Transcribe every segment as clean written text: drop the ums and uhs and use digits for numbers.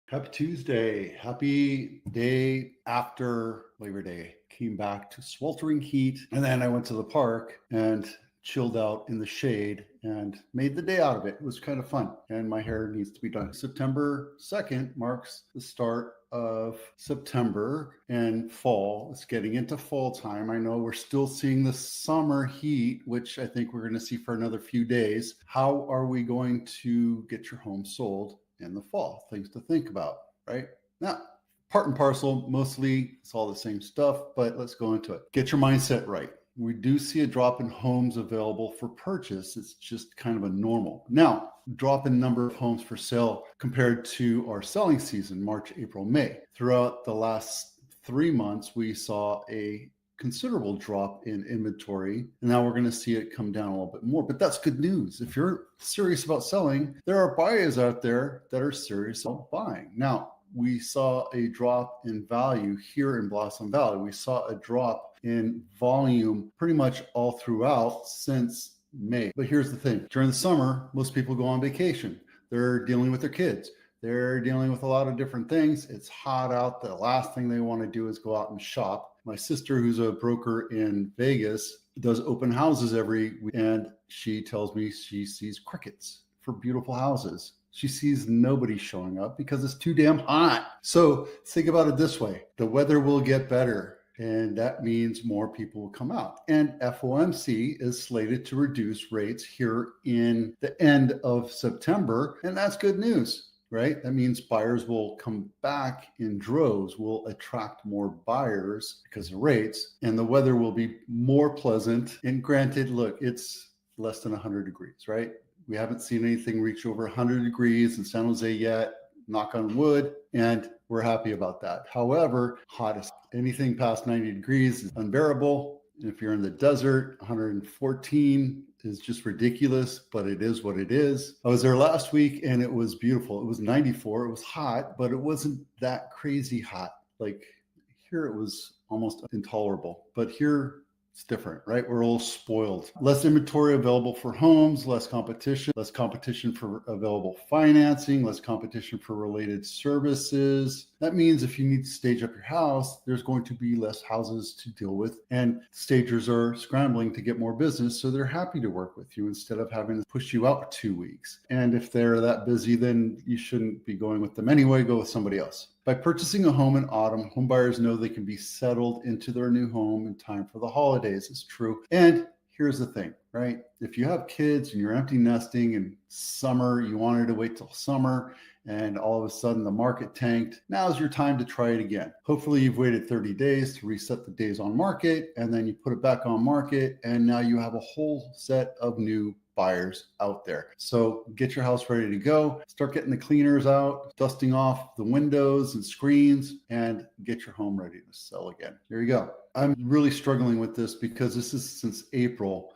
Happy Tuesday. Happy day after Labor Day. Came back to sweltering heat. And then I went to the park and chilled out in the shade and made the day out of it. It was kind of fun. And my hair needs to be done. September 2nd marks the start of September and fall. It's getting into fall time. I know we're still seeing the summer heat, which I think we're going to see for another few days. How are we going to get your home sold in the fall? Things to think about, right? Now, part and parcel, mostly it's all the same stuff, but let's go into it. Get your mindset right. We do see a drop in homes available for purchase. It's just kind of a normal. Now, drop in number of homes for sale compared to our selling season, March, April, May. Throughout the last 3 months, we saw a considerable drop in inventory. And now we're going to see it come down a little bit more, but that's good news. If you're serious about selling, there are buyers out there that are serious about buying. Now, we saw a drop in value here in Blossom Valley. We saw a drop in volume pretty much all throughout since May. But here's the thing. During the summer, most people go on vacation. They're dealing with their kids. They're dealing with a lot of different things. It's hot out. The last thing they want to do is go out and shop. My sister, who's a broker in Vegas, does open houses every week, and she tells me she sees crickets for beautiful houses. She sees nobody showing up because it's too damn hot. So think about it this way. The weather will get better, and that means more people will come out. And FOMC is slated to reduce rates here in the end of September, and that's good news. Right? That means buyers will come back in droves, will attract more buyers because of rates, and the weather will be more pleasant. And granted, look, it's less than 100 degrees, right? We haven't seen anything reach over 100 degrees in San Jose yet, knock on wood, and we're happy about that. However, hottest, anything past 90 degrees is unbearable. And if you're in the desert, 114 is just ridiculous, but it is what it is. I was there last week and it was beautiful. It was 94. It was hot, but it wasn't that crazy hot. Like here it was almost intolerable, but here it's different, right? We're all spoiled. Less inventory available for homes, less competition for available financing, less competition for related services. That means if you need to stage up your house, there's going to be less houses to deal with, and stagers are scrambling to get more business, so they're happy to work with you instead of having to push you out 2 weeks. And if they're that busy, then you shouldn't be going with them anyway. Go with somebody else. By purchasing a home in autumn, home buyers know they can be settled into their new home in time for the holidays. It's true. And here's the thing, right? If you have kids and you're empty nesting in summer, you wanted to wait till summer, and all of a sudden the market tanked, now's your time to try it again. Hopefully you've waited 30 days to reset the days on market, and then you put it back on market, and now you have a whole set of new buyers out there. So get your house ready to go, start getting the cleaners out, dusting off the windows and screens, and get your home ready to sell again. There you go. I'm really struggling with this because this is since April.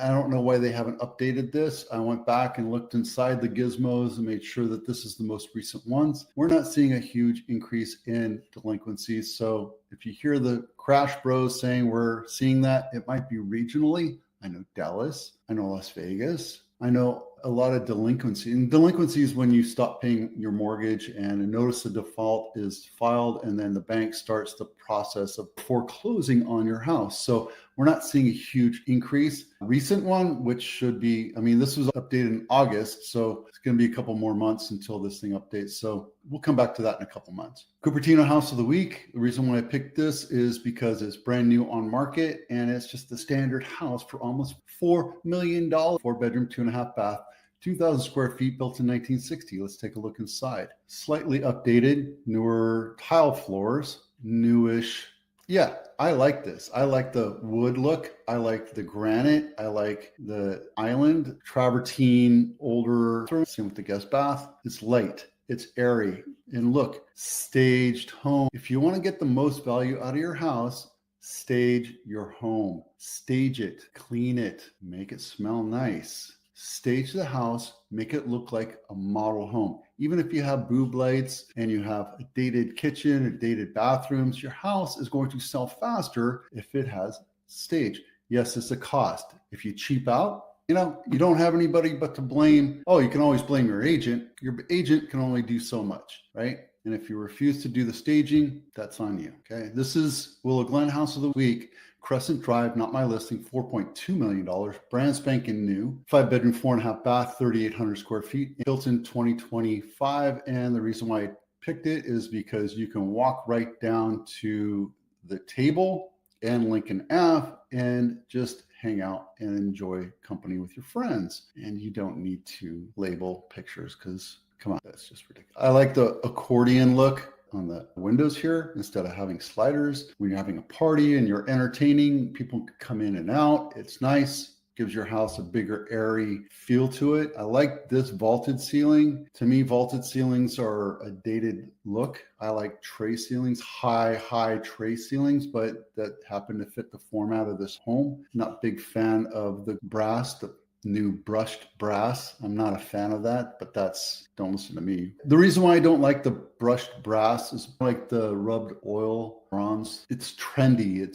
I don't know why they haven't updated this. I went back and looked inside the gizmos and made sure that this is the most recent ones. We're not seeing a huge increase in delinquencies. So if you hear the crash bros saying we're seeing that, it might be regionally. I know Dallas, I know Las Vegas, I know a lot of delinquency. And delinquency is when you stop paying your mortgage and a notice of default is filed, and then the bank starts the process of foreclosing on your house. So we're not seeing a huge increase. Recent one, which should be, this was updated in August, so it's going to be a couple more months until this thing updates. So we'll come back to that in a couple months. Cupertino House of the Week. The reason why I picked this is because it's brand new on market, and it's just the standard house for almost $4 million. 4-bedroom, 2.5 bath. 2,000 square feet, built in 1960. Let's take a look inside. Slightly updated, newer tile floors, newish. Yeah, I like this. I like the wood look. I like the granite. I like the island, travertine, older. Same with the guest bath. It's light. It's airy. And look, staged home. If you want to get the most value out of your house, stage your home. Stage it, clean it, make it smell nice. Stage the house, make it look like a model home. Even if you have boob lights and you have a dated kitchen or dated bathrooms, your house is going to sell faster if it has stage. Yes, it's a cost. If you cheap out, you don't have anybody but to blame. Oh, you can always blame your agent. Your agent can only do so much, right? And if you refuse to do the staging, that's on you. Okay. This is Willow Glen House of the Week. Crescent Drive, not my listing, $4.2 million, brand spanking new, 5-bedroom, 4.5 bath, 3,800 square feet, built in 2025. And the reason why I picked it is because you can walk right down to the table and Lincoln Ave and just hang out and enjoy company with your friends. And you don't need to label pictures because, come on, that's just ridiculous. I like the accordion look on the windows here instead of having sliders. When you're having a party and you're entertaining, people can come in and out. It's nice. Gives your house a bigger, airy feel to it. I like this vaulted ceiling. To me, vaulted ceilings are a dated look. I like tray ceilings, high tray ceilings, but that happen to fit the format of this home. Not a big fan of the brass, the new brushed brass. I'm not a fan of that, but don't listen to me. The reason why I don't like the brushed brass is like the rubbed oil bronze. It's trendy.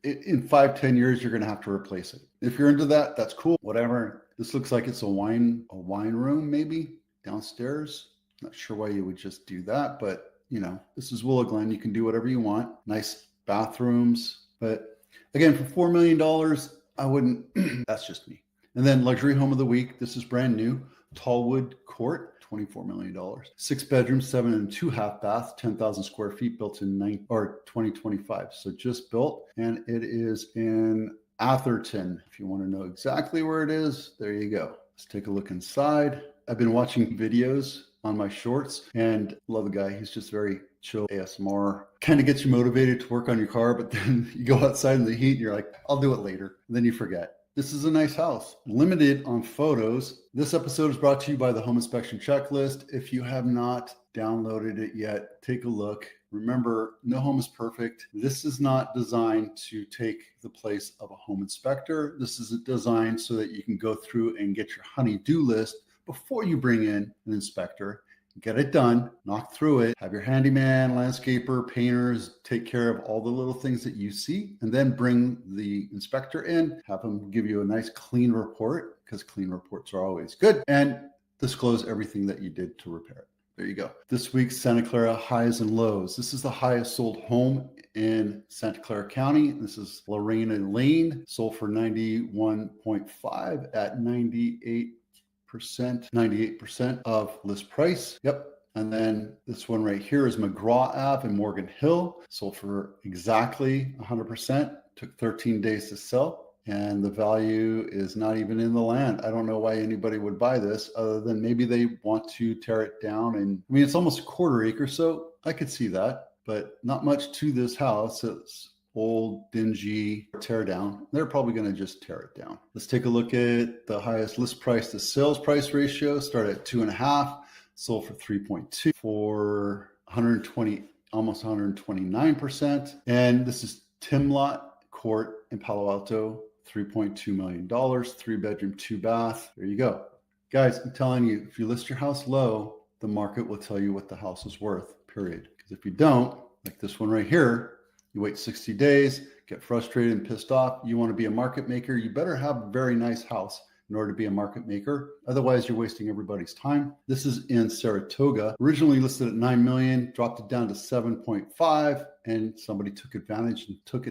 In 5-10 years, you're going to have to replace it. If you're into that, that's cool. Whatever. This looks like it's a wine room, maybe downstairs. Not sure why you would just do that, but this is Willow Glen. You can do whatever you want. Nice bathrooms, but again, for $4 million, I wouldn't. That's just me. And then luxury home of the week. This is brand new. Tallwood Court, $24 million. 6 bedrooms, 7 and 2.5 baths, 10,000 square feet, built in 2025. So just built, and it is in Atherton. If you want to know exactly where it is, there you go. Let's take a look inside. I've been watching videos on my shorts and love the guy. He's just very chill ASMR. Kind of gets you motivated to work on your car, but then you go outside in the heat and you're like, I'll do it later. And then you forget. This is a nice house, limited on photos. This episode is brought to you by the Home Inspection Checklist. If you have not downloaded it yet, take a look. Remember, no home is perfect. This is not designed to take the place of a home inspector. This is designed so that you can go through and get your honey-do list before you bring in an inspector. Get it done, knock through it, have your handyman, landscaper, painters take care of all the little things that you see, and then bring the inspector in, have them give you a nice clean report, because clean reports are always good, and disclose everything that you did to repair it. There you go. This week's Santa Clara highs and lows. This is the highest sold home in Santa Clara County. This is Lorena Lane, sold for 91.5 at 98% of list price. Yep. And then this one right here is McGraw Ave in Morgan Hill, sold for exactly 100%. Took 13 days to sell. And the value is not even in the land. I don't know why anybody would buy this other than maybe they want to tear it down. And I mean, it's almost a quarter acre, so I could see that, but not much to this house. It's old, dingy, tear down. They're probably going to just tear it down. Let's take a look at the highest list price to sales price ratio. Start at 2.5, sold for 3.2 for 120, almost 129%. And this is Timlot Court in Palo Alto. $3.2 million, 3-bedroom, 2-bath. There you go. Guys, I'm telling you, if you list your house low, the market will tell you what the house is worth, period. Because if you don't, like this one right here, you wait 60 days, get frustrated and pissed off. You want to be a market maker, you better have a very nice house in order to be a market maker. Otherwise, you're wasting everybody's time. This is in Saratoga. Originally listed at $9 million, dropped it down to 7.5, and somebody took advantage and took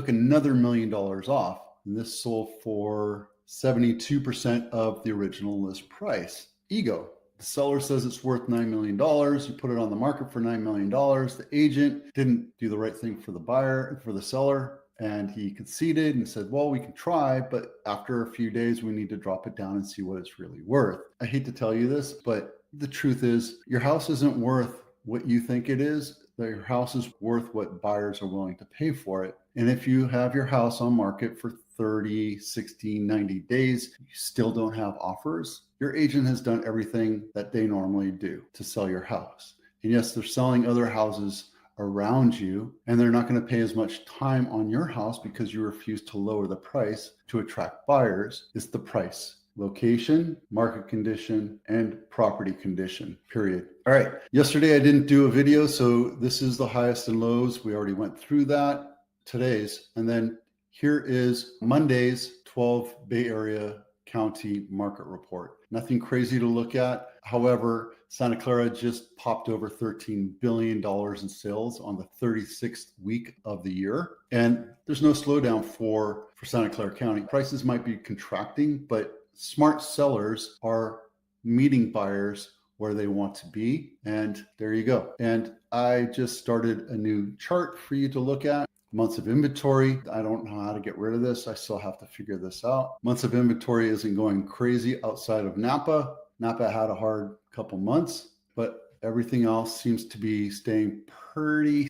another $1 million off. And this sold for 72% of the original list price. Ego. The seller says it's worth $9 million. You put it on the market for $9 million. The agent didn't do the right thing for the seller, and he conceded and said, well, we can try, but after a few days, we need to drop it down and see what it's really worth. I hate to tell you this, but the truth is your house isn't worth what you think it is. Your house is worth what buyers are willing to pay for it. And if you have your house on market for 30, 60, 90 days, you still don't have offers, your agent has done everything that they normally do to sell your house. And yes, they're selling other houses around you, and they're not going to pay as much time on your house because you refuse to lower the price to attract buyers. It's the price. Location, market condition, and property condition, period. All right. Yesterday I didn't do a video, so this is the highest and lows. We already went through that. Today's. And then here is Monday's 12 Bay Area County market report. Nothing crazy to look at. However, Santa Clara just popped over $13 billion in sales on the 36th week of the year. And there's no slowdown for Santa Clara County. Prices might be contracting, but smart sellers are meeting buyers where they want to be. And there you go. And I just started a new chart for you to look at. Months of inventory. I don't know how to get rid of this. I still have to figure this out. Months of inventory isn't going crazy outside of Napa. Napa had a hard couple months, but everything else seems to be staying pretty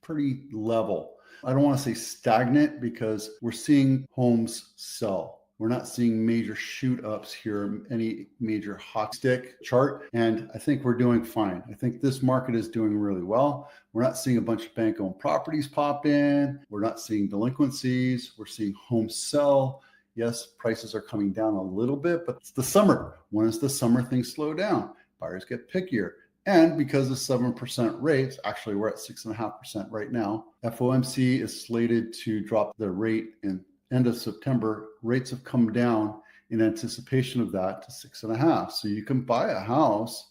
level. I don't want to say stagnant because we're seeing homes sell. We're not seeing major shoot ups here, any major hockey stick chart. And I think we're doing fine. I think this market is doing really well. We're not seeing a bunch of bank owned properties pop in. We're not seeing delinquencies. We're seeing homes sell. Yes, prices are coming down a little bit, but it's the summer. When is the summer things slow down? Buyers get pickier. And because of 7% rates, actually we're at 6.5% right now. FOMC is slated to drop the rate in end of September. Rates have come down in anticipation of that to 6.5. So you can buy a house